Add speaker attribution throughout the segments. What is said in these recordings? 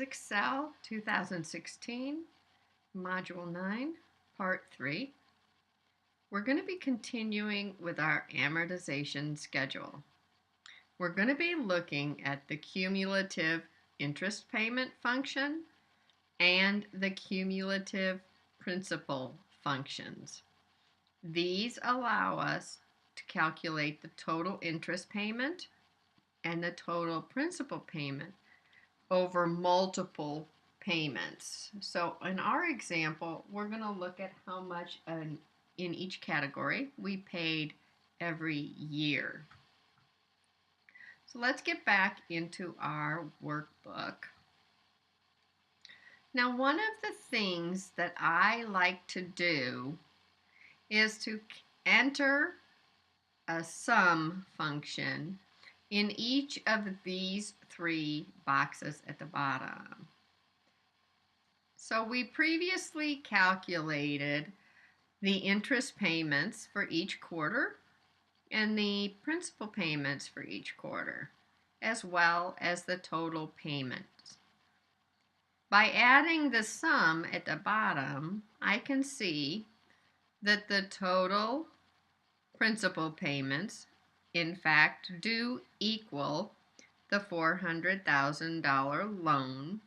Speaker 1: Excel 2016, Module 9, Part 3. We're going to be continuing with our amortization schedule. We're going to be looking at the cumulative interest payment function and the cumulative principal functions. These allow us to calculate the total interest payment and the total principal payment over multiple payments. So in our example, we're going to look at how much in each category we paid every year. So let's get back into our workbook. Now, one of the things that I like to do is to enter a sum function in each of these three boxes at the bottom. So we previously calculated the interest payments for each quarter and the principal payments for each quarter, as well as the total payments. By adding the sum at the bottom, I can see that the total principal payments in fact do equal the $400,000 loan.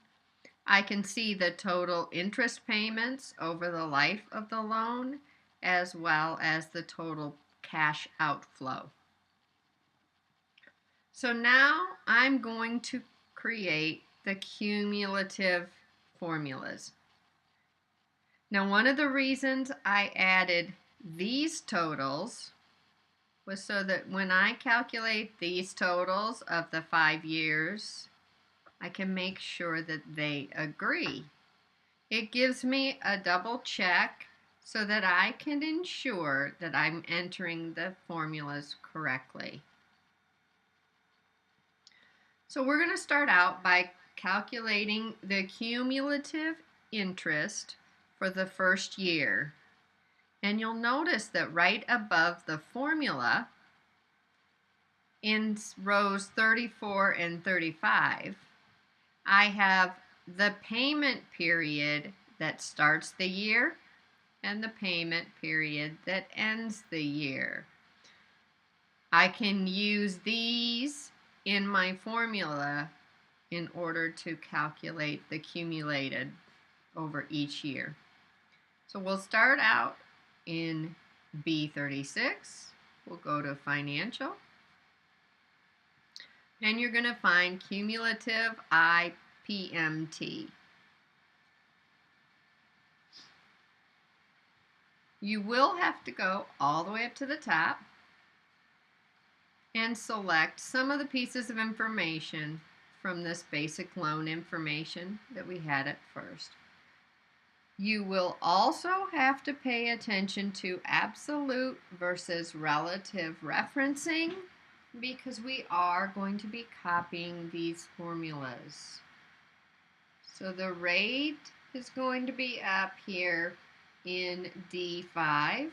Speaker 1: I can see the total interest payments over the life of the loan as well as the total cash outflow. So now I'm going to create the cumulative formulas. Now, one of the reasons I added these totals was so that when I calculate these totals of the 5 years, I can make sure that they agree. It gives me a double check so that I can ensure that I'm entering the formulas correctly. So we're going to start out by calculating the cumulative interest for the first year. And you'll notice that right above the formula in rows 34 and 35, I have the payment period that starts the year and the payment period that ends the year. I can use these in my formula in order to calculate the cumulated over each year. So we'll start out in B36. We'll go to Financial. And you're going to find Cumulative CUMIPMT. You will have to go all the way up to the top and select some of the pieces of information from this basic loan information that we had at first. You will also have to pay attention to absolute versus relative referencing because we are going to be copying these formulas. So the rate is going to be up here in D5,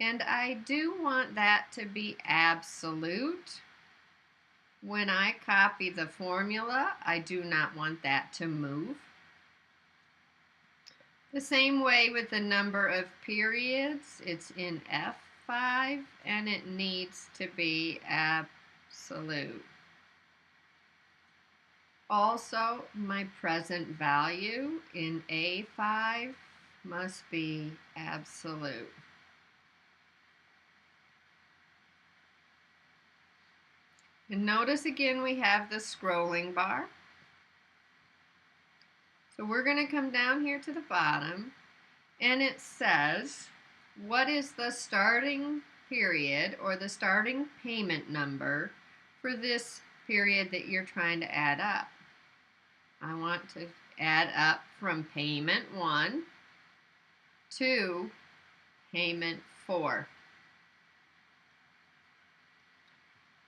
Speaker 1: and I do want that to be absolute. When I copy the formula, I do not want that to move. The same way with the number of periods, it's in F5 and it needs to be absolute. Also, my present value in A5 must be absolute. And notice again we have the scrolling bar. So we're going to come down here to the bottom and it says what is the starting period or the starting payment number for this period that you're trying to add up. I want to add up from payment 1 to payment 4.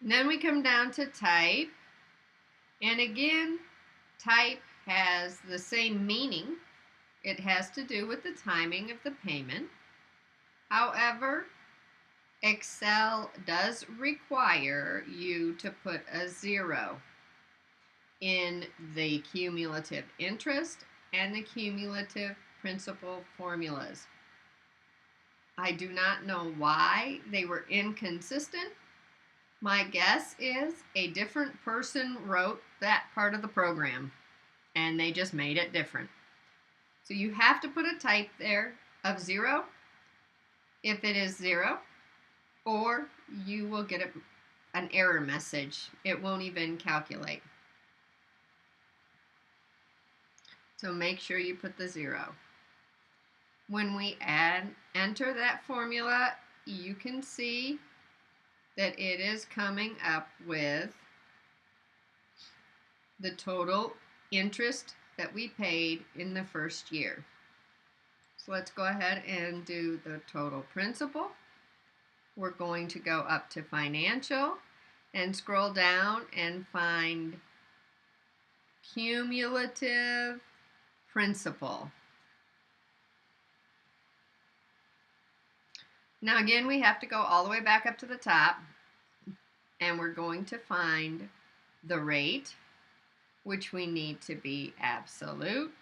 Speaker 1: And then we come down to type, and again type has the same meaning. It has to do with the timing of the payment. However, Excel does require you to put a 0. in the cumulative interest and the cumulative principal formulas. I do not know why they were inconsistent. My guess is a different person wrote that part of the program and they just made it different. So you have to put a type there of 0 if it is 0, or you will get an error message. It won't even calculate. So make sure you put the 0. When we enter that formula, you can see that it is coming up with the total interest that we paid in the first year. So let's go ahead and do the total principal. We're going to go up to financial and scroll down and find cumulative principal. Now again, we have to go all the way back up to the top, and we're going to find the rate, which we need to be absolute,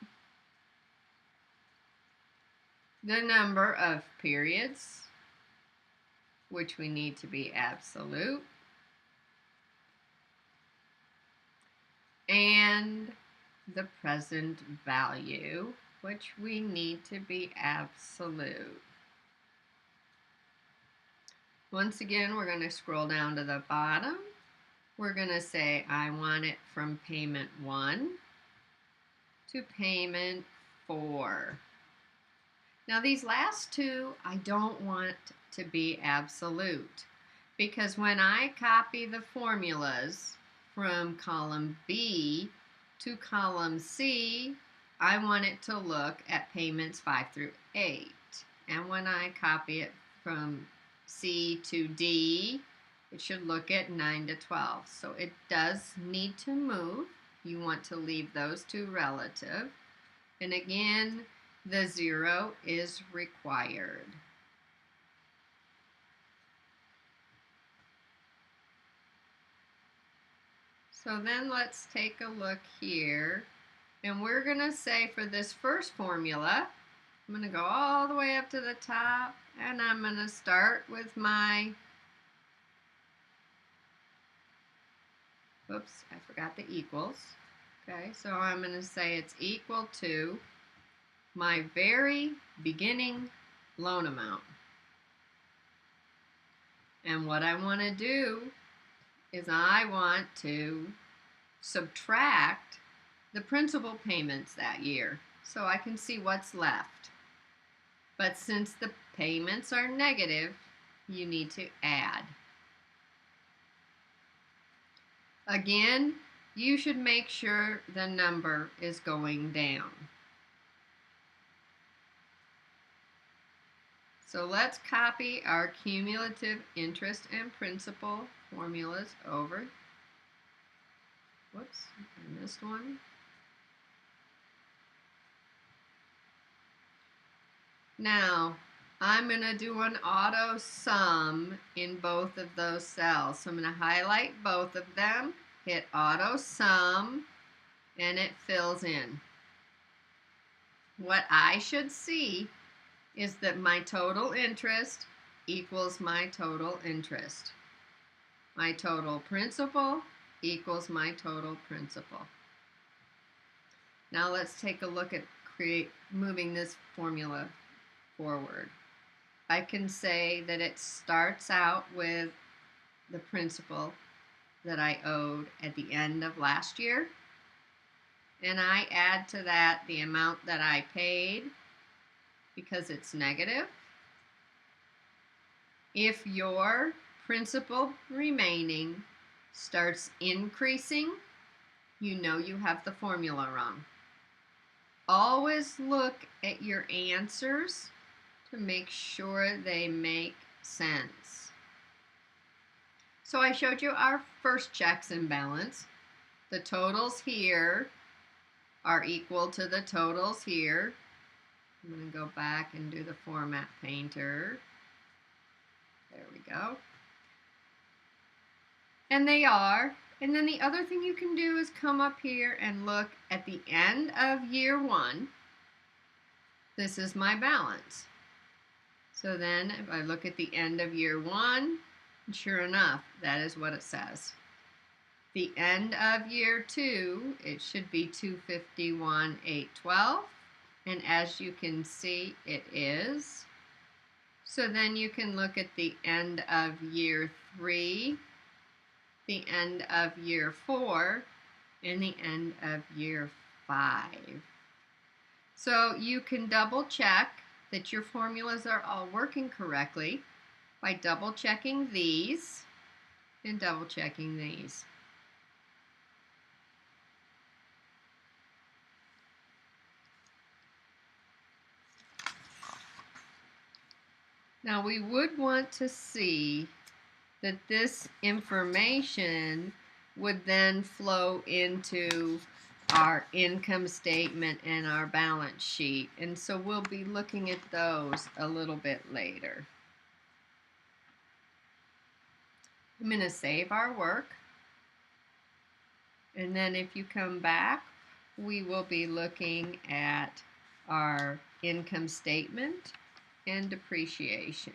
Speaker 1: the number of periods, which we need to be absolute, and the present value, which we need to be absolute. Once again, we're going to scroll down to the bottom. We're going to say I want it from payment 1 to payment 4. Now these last two I don't want to be absolute, because when I copy the formulas from column B to column C, I want it to look at payments 5 through 8. And when I copy it from C to D, it should look at 9 to 12. So it does need to move. You want to leave those two relative. And again, the 0 is required. So then let's take a look here. And we're going to say for this first formula, I'm going to go all the way up to the top, and I'm going to start with my, oops, I forgot the equals. Okay, so I'm going to say it's equal to my very beginning loan amount. And what I want to do is I want to subtract the principal payments that year so I can see what's left. But since the payments are negative, you need to add. Again, you should make sure the number is going down. So let's copy our cumulative interest and principal formulas over. Whoops, I missed one. Now, I'm going to do an auto sum in both of those cells. So I'm going to highlight both of them, hit auto sum, and it fills in. What I should see is that my total interest equals my total interest. My total principal equals my total principal. Now let's take a look at moving this formula forward. I can say that it starts out with the principal that I owed at the end of last year, and I add to that the amount that I paid because it's negative. If your principal remaining starts increasing, you know you have the formula wrong. Always look at your answers to make sure they make sense. So I showed you our first checks and balance. The totals here are equal to the totals here. I'm going to go back and do the format painter. There we go. And they are. And then the other thing you can do is come up here and look at the end of year 1. This is my balance. So then if I look at the end of year 1, sure enough, that is what it says. The end of year 2, it should be 251,812, and as you can see, it is. So then you can look at the end of year 3, the end of year 4, and the end of year 5. So you can double check that your formulas are all working correctly by double checking these and double checking these. Now we would want to see that this information would then flow into our income statement and our balance sheet, and so we'll be looking at those a little bit later. I'm going to save our work, and then if you come back, we will be looking at our income statement and depreciation.